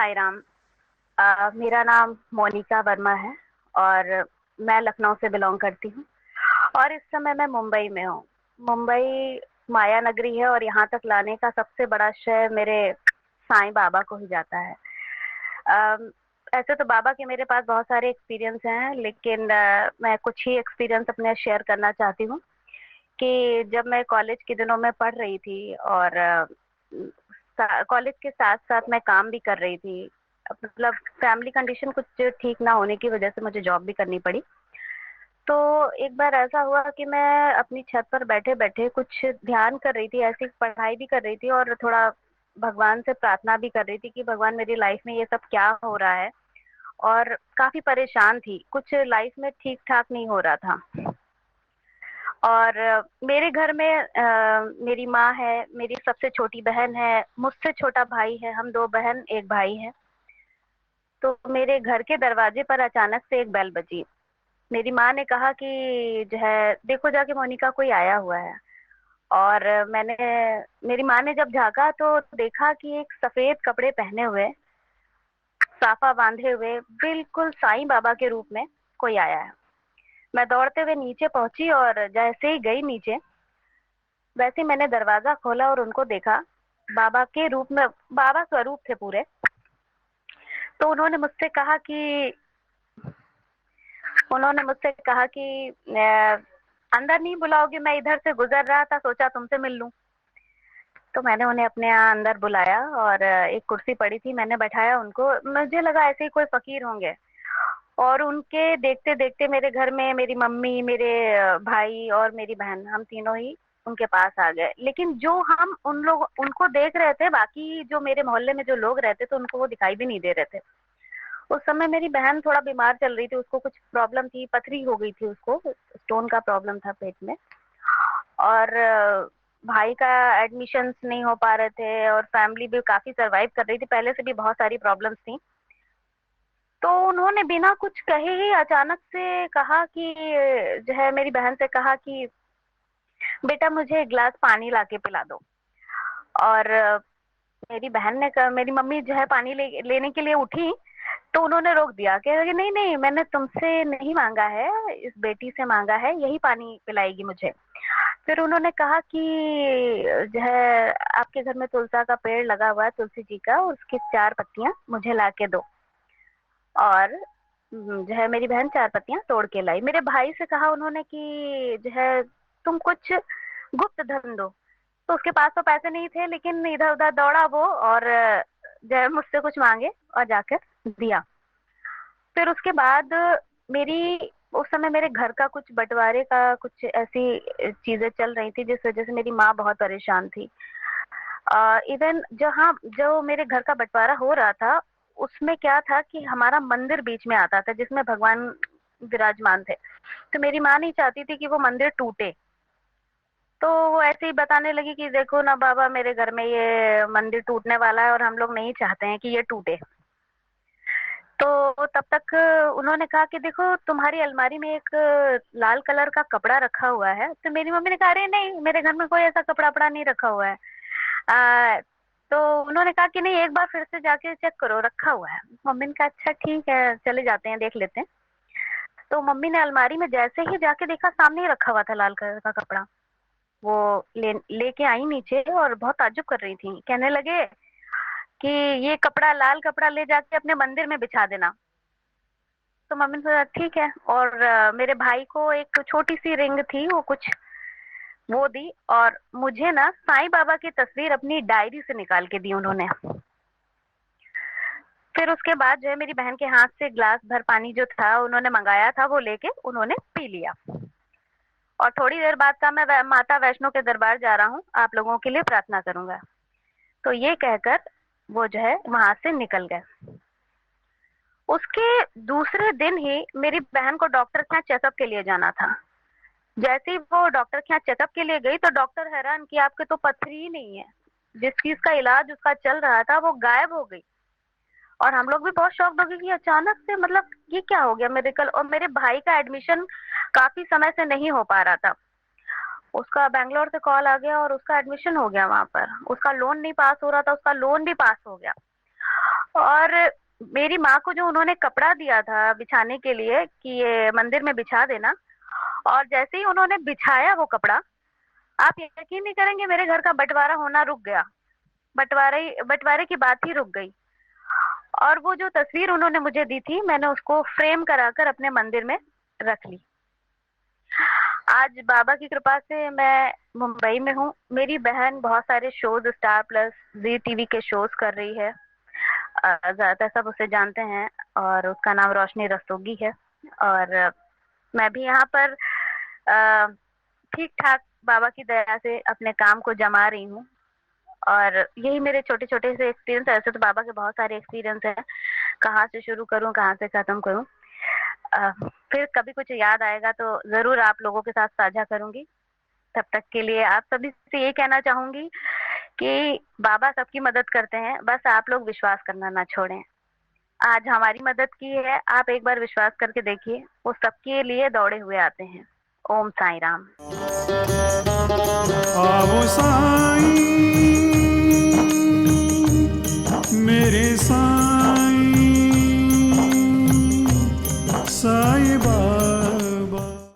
साई राम। मेरा नाम मोनिका वर्मा है और मैं लखनऊ से बिलोंग करती हूँ और इस समय मैं मुंबई में हूँ। मुंबई माया नगरी है और यहाँ तक लाने का सबसे बड़ा श्रेय मेरे साईं बाबा को ही जाता है। अम, ऐसे तो बाबा के मेरे पास बहुत सारे एक्सपीरियंस हैं, लेकिन मैं कुछ ही एक्सपीरियंस अपने शेयर करना चाहती हूँ कि जब मैं कॉलेज के दिनों में पढ़ रही थी और कॉलेज के साथ साथ मैं काम भी कर रही थी। मतलब फैमिली कंडीशन कुछ ठीक ना होने की वजह से मुझे जॉब भी करनी पड़ी। तो एक बार ऐसा हुआ कि मैं अपनी छत पर बैठे बैठे कुछ ध्यान कर रही थी, ऐसी पढ़ाई भी कर रही थी और थोड़ा भगवान से प्रार्थना भी कर रही थी कि भगवान मेरी लाइफ में ये सब क्या हो रहा है। और काफी परेशान थी, कुछ लाइफ में ठीक ठाक नहीं हो रहा था। और मेरे घर में मेरी माँ है, मेरी सबसे छोटी बहन है, मुझसे छोटा भाई है, हम दो बहन एक भाई है। तो मेरे घर के दरवाजे पर अचानक से एक बेल बजी। मेरी माँ ने कहा कि जो है देखो जाके मोनिका कोई आया हुआ है। और मैंने मेरी माँ ने जब झांका तो देखा कि एक सफेद कपड़े पहने हुए, साफा बांधे हुए, बिल्कुल साईं बाबा के रूप में कोई आया है। मैं दौड़ते हुए नीचे पहुंची और जैसे ही गई नीचे, वैसे ही मैंने दरवाजा खोला और उनको देखा। बाबा के रूप में, बाबा स्वरूप थे पूरे। तो उन्होंने मुझसे कहा कि अंदर नहीं बुलाओगे, मैं इधर से गुजर रहा था, सोचा तुमसे मिल लूं। तो मैंने उन्हें अपने यहाँ अंदर बुलाया और एक कुर्सी पड़ी थी, मैंने बैठाया उनको। मुझे लगा ऐसे ही कोई फकीर होंगे। और उनके देखते देखते मेरे घर में मेरी मम्मी, मेरे भाई और मेरी बहन, हम तीनों ही उनके पास आ गए। लेकिन जो हम उन लोग उनको देख रहे थे, बाकी जो मेरे मोहल्ले में जो लोग रहते थे उनको वो दिखाई भी नहीं दे रहे थे। उस समय मेरी बहन थोड़ा बीमार चल रही थी, उसको कुछ प्रॉब्लम थी, पथरी हो गई थी, उसको स्टोन का प्रॉब्लम था पेट में। और भाई का एडमिशन्स नहीं हो पा रहे थे और फैमिली भी काफी सरवाइव कर रही थी, पहले से भी बहुत सारी प्रॉब्लम्स थी। तो उन्होंने बिना कुछ कहे ही अचानक से कहा कि जो है मेरी बहन से कहा कि बेटा मुझे एक गिलास पानी ला के पिला दो। और मेरी बहन ने कहा, मेरी मम्मी जो है पानी लेने के लिए उठी तो उन्होंने रोक दिया, कह रहे नहीं नहीं, मैंने तुमसे नहीं मांगा है, इस बेटी से मांगा है, यही पानी पिलाएगी मुझे। फिर उन्होंने कहा कि जो है आपके घर में तुलसा का पेड़ लगा हुआ है, तुलसी जी का, उसकी 4 पत्तियां मुझे ला के दो। और जो है मेरी बहन 4 पत्तियां तोड़ के लाई। मेरे भाई से कहा उन्होंने कि जो है तुम कुछ गुप्त धन दो। तो उसके पास तो पैसे नहीं थे, लेकिन इधर उधर दौड़ा वो और जो है मुझसे कुछ मांगे और जाकर दिया। फिर उसके बाद मेरी उस समय मेरे घर का कुछ बंटवारे का कुछ ऐसी चीजें चल रही थी जिस वजह से मेरी माँ बहुत परेशान थी। इवन जहाँ जो मेरे घर का बंटवारा हो रहा था, उसमें क्या था कि हमारा मंदिर बीच में आता था जिसमें भगवान विराजमान थे। तो मेरी माँ नहीं चाहती थी कि वो मंदिर टूटे। तो वो ऐसे ही बताने लगी कि देखो ना बाबा, मेरे घर में ये मंदिर टूटने वाला है और हम लोग नहीं चाहते हैं कि ये टूटे। तो तब तक उन्होंने कहा कि देखो तुम्हारी अलमारी में एक लाल कलर का कपड़ा रखा हुआ है। तो मेरी मम्मी ने कहा अरे नहीं, मेरे घर में कोई ऐसा कपड़ा वपड़ा नहीं रखा हुआ है। आ, तो उन्होंने कहा कि नहीं, एक बार फिर से जाके चेक करो, रखा हुआ है। मम्मी ने कहा अच्छा ठीक है, चले जाते हैं, देख लेते हैं। तो मम्मी ने अलमारी में जैसे ही जाके देखा, सामने ही रखा हुआ था लाल कलर का कपड़ा। वो लेके आई नीचे और बहुत ताज्जुब कर रही थी, कहने लगे कि ये कपड़ा, लाल कपड़ा ले जाके अपने मंदिर में बिछा देना। तो मम्मी ने सोचा ठीक है। और मेरे भाई को एक छोटी सी रिंग थी, वो कुछ वो दी। और मुझे ना साईं बाबा की तस्वीर अपनी डायरी से निकाल के दी उन्होंने। फिर उसके बाद जो है मेरी बहन के हाथ से ग्लास भर पानी जो था उन्होंने मंगाया था, वो लेके उन्होंने पी लिया। और थोड़ी देर बाद का मैं माता वैष्णो के दरबार जा रहा हूँ, आप लोगों के लिए प्रार्थना करूंगा। तो ये कहकर वो जो है वहां से निकल गए। उसके दूसरे दिन ही मेरी बहन को डॉक्टर के यहाँ चेकअप के लिए जाना था। जैसे ही वो डॉक्टर के यहाँ चेकअप के लिए गई तो डॉक्टर हैरान कि आपके तो पथरी ही नहीं है, जिस चीज का इलाज उसका चल रहा था वो गायब हो गई। और हम लोग भी बहुत शॉक्ड हो गए कि अचानक से, मतलब ये क्या हो गया मेडिकल। और मेरे भाई का एडमिशन काफी समय से नहीं हो पा रहा था, उसका बैंगलोर से कॉल आ गया और उसका एडमिशन हो गया वहां पर। उसका लोन नहीं पास हो रहा था, उसका लोन भी पास हो गया। और मेरी माँ को जो उन्होंने कपड़ा दिया था बिछाने के लिए कि ये मंदिर में बिछा देना, और जैसे ही उन्होंने बिछाया वो कपड़ा, आप यकीन नहीं करेंगे, मेरे घर का बंटवारा होना रुक गया। बंटवारे की बात ही रुक गई। और वो जो तस्वीर उन्होंने मुझे दी थी, मैंने उसको फ्रेम कराकर अपने मंदिर में रख ली। आज बाबा की कृपा से मैं मुंबई में हूँ। मेरी बहन बहुत सारे शोज स्टार प्लस, जी टीवी के शोज कर रही है। ज्यादातर सब उसे जानते हैं, और उसका नाम रोशनी रस्तोगी है। और मैं भी यहाँ पर ठीक ठाक बाबा की दया से अपने काम को जमा रही हूँ। और यही मेरे छोटे छोटे से एक्सपीरियंस है। ऐसे तो बाबा के बहुत सारे एक्सपीरियंस हैं, कहाँ से शुरू करूँ कहाँ से खत्म करूँ। अ, फिर कभी कुछ याद आएगा तो जरूर आप लोगों के साथ साझा करूंगी। तब तक के लिए आप सभी से ये कहना चाहूंगी कि बाबा सबकी मदद करते हैं, बस आप लोग विश्वास करना ना छोड़ें। आज हमारी मदद की है, आप एक बार विश्वास करके देखिए, वो सबके लिए दौड़े हुए आते हैं। ओम साई राम। आओ साईं,